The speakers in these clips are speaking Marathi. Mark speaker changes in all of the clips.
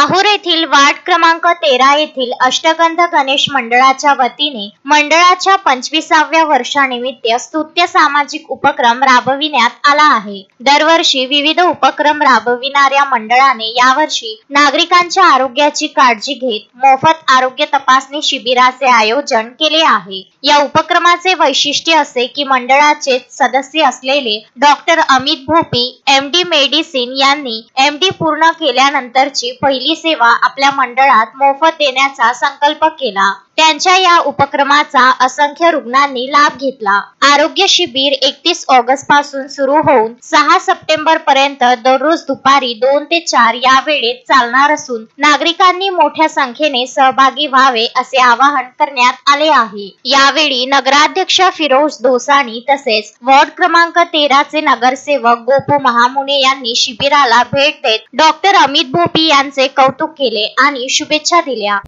Speaker 1: माहूर येथील वार्ड क्रमांक 13 येथील अष्टगंध गणेश मंडळाच्या वतीने मंडळाच्या 25व्या वर्षानिमित्त स्तुत्य सामाजिक उपक्रम राबविण्यात आला आहे। दरवर्षी विविध उपक्रम राबविणाऱ्या मंडळाने यावर्षी नागरिकांच्या आरोग्याची काळजी घेत मोफत आरोग्य तपासणी शिबिराचे आयोजन केले आहे। या उपक्रमाचे वैशिष्ट्य असे की मंडळाचे सदस्य असलेले doctor Amit Bhopi MD medicine यांनी MD पूर्ण केल्यानंतरची पहिली सेवा आपल्या मंडळात मोफत देण्याचा संकल्प केला। त्यांच्या या उपक्रमाचा असंख्य रुग्णांनी लाभ घेतला। आरोग्य शिबिर 31 ऑगस्ट पासून सुरू होऊन 6 सप्टेंबर पर्यंत दररोज दुपारी 2 ते 4 या वेळेत चालणार असून नागरिकांनी मोठ्या संख्येने सहभागी व्हावे असे आवाहन करण्यात आले आहे। यावेळी नगराध्यक्ष फिरोज दोसानी तसेच वॉर्ड क्रमांक 13 चे नगरसेवक गोपू महामुने यांनी शिबिराला भेट देत डॉक्टर अमित भोपी यांचे कौतुक केले आणि शुभेच्छा दिल्या।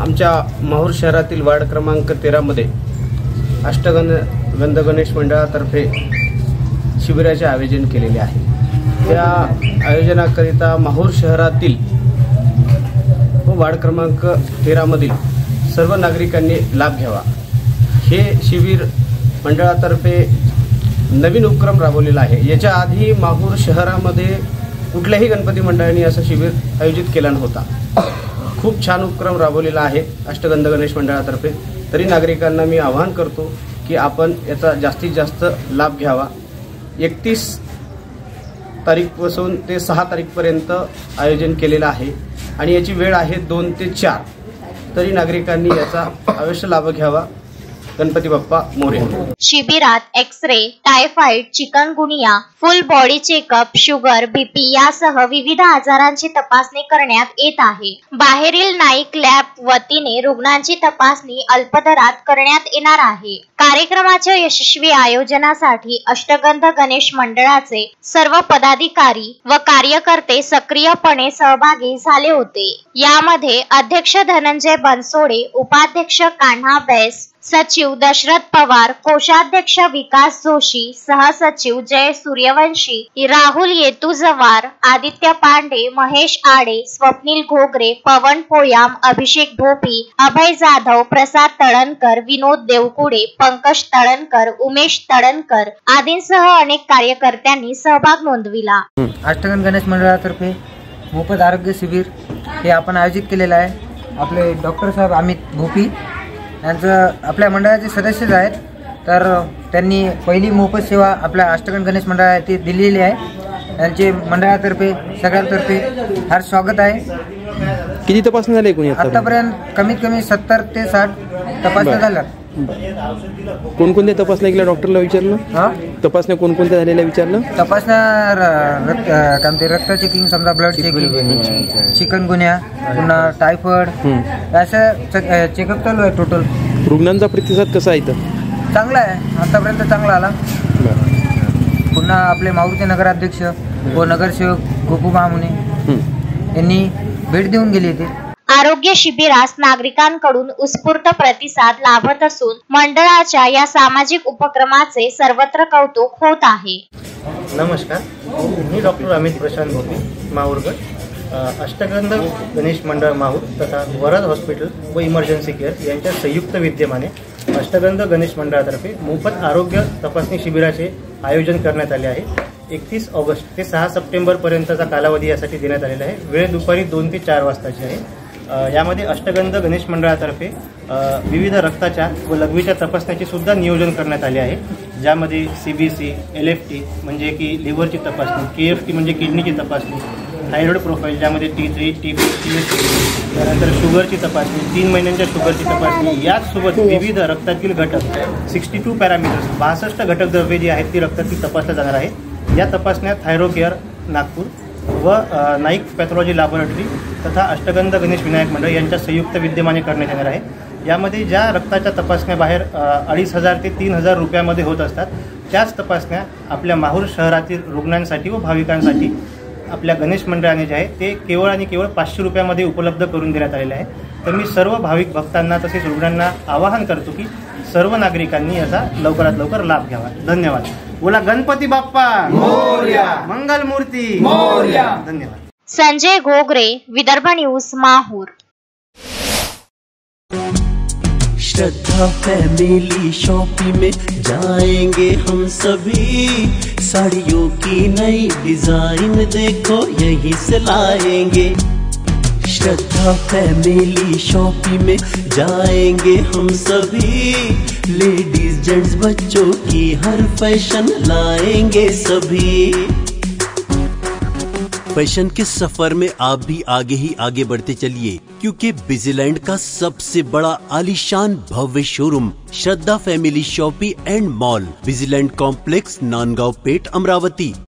Speaker 2: आमच्या माहूर शहरातील वार्ड क्रमांक 13 मध्ये अष्टगंध गणेश मंडळातर्फे शिबिराचे आयोजन केलेले आहे। त्या आयोजनाकरिता माहूर शहरातील व वार्ड क्रमांक 13 मधील सर्व नागरिकांनी लाभ घ्यावा। हे शिबिर मंडळातर्फे नवीन उपक्रम राबवलेला आहे। याच्या आधी माहूर शहरामध्ये कुठल्याही गणपती मंडळाने असं शिबिर आयोजित केला नव्हता। खूप छान उपक्रम राबवलेला आहे अष्टगंध गणेश मंडळातर्फे। तरी नागरिकांना मी आवाहन करतो की आपण याचा जास्तीत जास्त लाभ घ्यावा। 31 तारीखपासून ते 6 तारीखपर्यंत आयोजन केलेलं आहे आणि याची वेळ आहे 2 ते 4। तरी नागरिकांनी याचा अवश्य लाभ घ्यावा। गणपती बाप्पा मोरया।
Speaker 1: शिबिरात x-ray, typhoid, chikungunya, full body checkup, sugar, BP यासह विविध आजारांची तपासणी करण्यात येत आहे। बाहेरील नाईक लॅब वतीने रुग्णांची तपासणी अल्पदरात करण्यात येणार आहे। कार्यक्रमाच्या यशस्वी आयोजनासाठी अष्टगंध गणेश मंडळाचे सर्व पदाधिकारी व कार्यकर्ते सक्रियपणे सहभागी झाले होते। यामध्ये अध्यक्ष धनंजय बनसोडे, उपाध्यक्ष कान्हा बैस, सचिव दशरथ पवार, कोषाध्यक्ष विकास जोशी, सहसचिव जय सूर्यवंशी, राहुल येतुजवार, आदित्य पांडे, महेश आडे, स्वप्नील घोगरे, पवन पोयाम, अभिषेक भोपी, अभय जाधव, प्रसाद तळणकर, विनोद देवकुडे, पंकज तळणकर, उमेश तळणकर आदींसह अनेक कार्यकर्त्यांनी सहभाग नोंदविला।
Speaker 3: अष्टगंध गणेश मंडळातर्फे मोफत आरोग्य शिबिर हे आपण आयोजित केलेलं आहे। आपले डॉक्टर साहेब अमित भोपी यांचं आपल्या मंडळाचे सदस्यच आहेत, तर त्यांनी पहिली मोफत सेवा आपल्या अष्टगंध गणेश मंडळात दिलेली आहे। त्यांचे मंडळातर्फे सगळ्यांतर्फे फार स्वागत आहे।
Speaker 4: किती तपासणी झाली कोणी
Speaker 3: आतापर्यंत कमीत कमी 70 ते 60 तपासण्या झाल्या।
Speaker 4: कोणकोणत्या तपासण्या केल्या डॉक्टरला विचारलं? तपासण्या कोणकोणत्या झालेल्या विचारलं?
Speaker 3: तपासण्या रक्त चेकिंग, समजा ब्लड चेकिंग, चिकनगुन्या, पुन्हा टायफॉइड असं चेकअप चालू आहे। टोटल
Speaker 4: रुग्णांचा प्रतिसाद कसा आहे इथं?
Speaker 3: चांगला आहे, आतापर्यंत चांगला आला। पुन्हा आपले माहूरचे नगराध्यक्ष व नगरसेवक गोपू महामुने यांनी भेट देऊन गेली होती।
Speaker 1: आरोग्य शिबिरास नागरिकांकडून उत्स्फूर्त प्रतिसाद लाभत असून मंडळाच्या या सामाजिक उपक्रमाचे सर्वत्र कौतुक होत आहे।
Speaker 5: नमस्कार, मी डॉक्टर अमित प्रशांत भोपी, माहूरगड। अष्टगंध गणेश मंडळ माहूर तथा वरद हॉस्पिटल व इमर्जन्सी केअर यांच्या संयुक्त विद्यमाने अष्टगंध गणेश मंडळातर्फे मोफत आरोग्य तपासणी शिबिराचे आयोजन करण्यात आले आहे। 31 ऑगस्ट ते 6 सप्टेंबर पर्यंतचा कालावधी यासाठी देण्यात आलेला आहे। वेळ दुपारी 2 ते 4 वाजताची आहे। यामध्ये अष्टगंध गणेश मंडळातर्फे विविध रक्ताच्या व लघवीच्या तपासण्याचे सुद्धा नियोजन करण्यात आले आहे, ज्यामध्ये CBC, LFT म्हणजे की लिव्हरची तपासणी, KFT म्हणजे किडनीची तपासणी, थायरॉइड प्रोफाईल ज्यामध्ये T3, T4, TSH, त्यानंतर शुगरची तपासणी, 3 महिन्यांच्या शुगरची तपासणी, याचसोबत विविध रक्तातील घटक 62 पॅरामीटर्स 62 घटक द्रव्ये जी आहेत ती रक्तातील तपासल्या जाणार आहे। या तपासण्या थायरोकेअर नागपूर व नाईक पॅथॉलॉजी लॅबोरेटरी तथा अष्टगंध गणेश विनायक मंडळ यांच्या संयुक्त विद्यमाने करण्यात येणार आहे। यामध्ये ज्या रक्ताच्या तपासण्या बाहेर 2,500 ते 3,000 रुपयामध्ये होत असतात, त्याच तपासण्या आपल्या माहूर शहरातील रुग्णांसाठी व भाविकांसाठी आपल्या गणेश मंडळाने जे आहे ते केवळ आणि केवळ 500 रुपयामध्ये उपलब्ध करून देण्यात आलेले आहे। तर मी सर्व भाविक भक्तांना तसेच रुग्णांना आवाहन करतो की सर्व नागरिकांनी याचा लवकरात लवकर लाभ घ्यावा। धन्यवाद। बोला गणपती बाप्पा मोरया, मंगल मूर्ती मोरया। धन्यवाद।
Speaker 1: संजय घोगरे, विदर्भ न्यूज, माहूर।
Speaker 6: श्रद्धा फैमिली शॉपिंग में जाएंगे हम सभी, साड़ियों की नई डिजाइन देखो यहीं से लाएंगे। श्रद्धा फैमिली शॉपिंग में जाएंगे हम सभी, लेडीज जेंट्स बच्चों की हर फैशन लाएंगे सभी। फैशन के सफर में आप भी आगे ही आगे बढ़ते चलिए, क्योंकि बिजीलैंड का सबसे बड़ा आलीशान भव्य showroom Shraddha family shopping and mall, Busyland complex, Nandgaon Peth, Amravati.